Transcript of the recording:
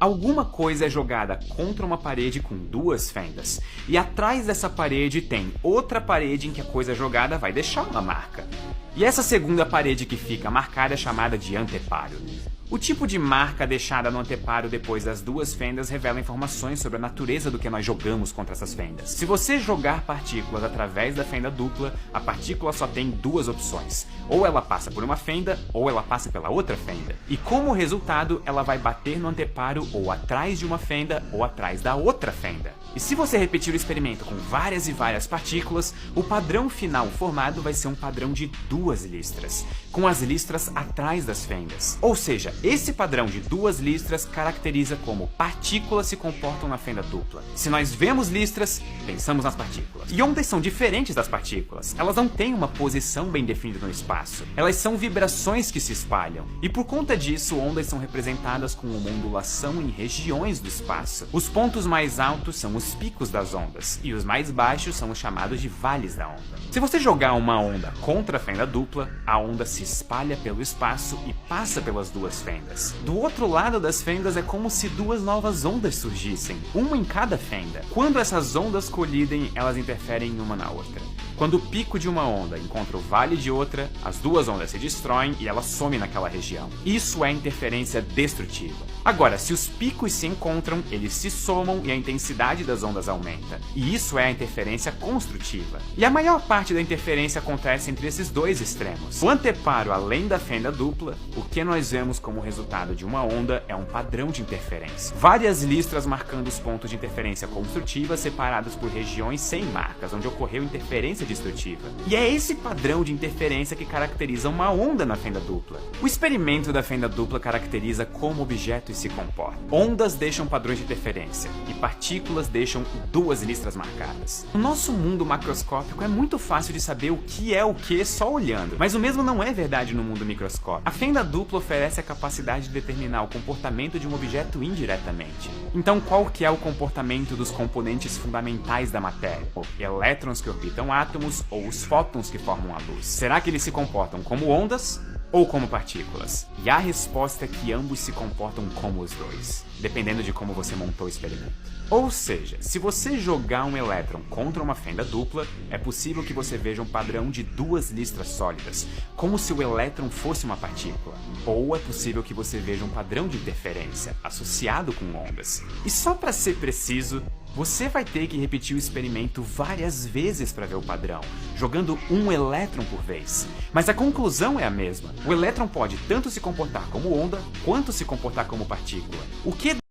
Alguma coisa é jogada contra uma parede com duas fendas, e atrás dessa parede tem outra parede em que a coisa jogada vai deixar uma marca. E essa segunda parede que fica marcada é chamada de anteparo. O tipo de marca deixada no anteparo depois das duas fendas revela informações sobre a natureza do que nós jogamos contra essas fendas. Se você jogar partículas através da fenda dupla, a partícula só tem duas opções. Ou ela passa por uma fenda, ou ela passa pela outra fenda. E como resultado, ela vai bater no anteparo ou atrás de uma fenda ou atrás da outra fenda. E se você repetir o experimento com várias e várias partículas, o padrão final formado vai ser um padrão de duas listras, com as listras atrás das fendas. Ou seja, esse padrão de duas listras caracteriza como partículas se comportam na fenda dupla. Se nós vemos listras, pensamos nas partículas. E ondas são diferentes das partículas. Elas não têm uma posição bem definida no espaço. Elas são vibrações que se espalham. E por conta disso, ondas são representadas com uma ondulação em regiões do espaço. Os pontos mais altos são os picos das ondas, e os mais baixos são os chamados de vales da onda. Se você jogar uma onda contra a fenda dupla, a onda se espalha pelo espaço e passa pelas duas fendas. Do outro lado das fendas é como se duas novas ondas surgissem, uma em cada fenda. Quando essas ondas colidem, elas interferem uma na outra. Quando o pico de uma onda encontra o vale de outra, as duas ondas se destroem e ela some naquela região. Isso é interferência destrutiva. Agora, se os picos se encontram, eles se somam e a intensidade das ondas aumenta. E isso é a interferência construtiva. E a maior parte da interferência acontece entre esses dois extremos. O anteparo além da fenda dupla, o que nós vemos como resultado de uma onda é um padrão de interferência. Várias listras marcando os pontos de interferência construtiva separados por regiões sem marcas, onde ocorreu interferência destrutiva. E é esse padrão de interferência que caracteriza uma onda na fenda dupla. O experimento da fenda dupla caracteriza como objetos se comportam. Ondas deixam padrões de interferência e partículas deixam duas listras marcadas. No nosso mundo macroscópico é muito fácil de saber o que é o que só olhando, mas o mesmo não é verdade no mundo microscópico. A fenda dupla oferece a capacidade de determinar o comportamento de um objeto indiretamente. Então qual que é o comportamento dos componentes fundamentais da matéria? Os elétrons que orbitam átomos ou os fótons que formam a luz? Será que eles se comportam como ondas ou como partículas? E a resposta é que ambos se comportam como os dois, dependendo de como você montou o experimento. Ou seja, se você jogar um elétron contra uma fenda dupla, é possível que você veja um padrão de duas listras sólidas, como se o elétron fosse uma partícula. Ou é possível que você veja um padrão de interferência, associado com ondas. E só para ser preciso, você vai ter que repetir o experimento várias vezes para ver o padrão, jogando um elétron por vez. Mas a conclusão é a mesma. O elétron pode tanto se comportar como onda, quanto se comportar como partícula. O que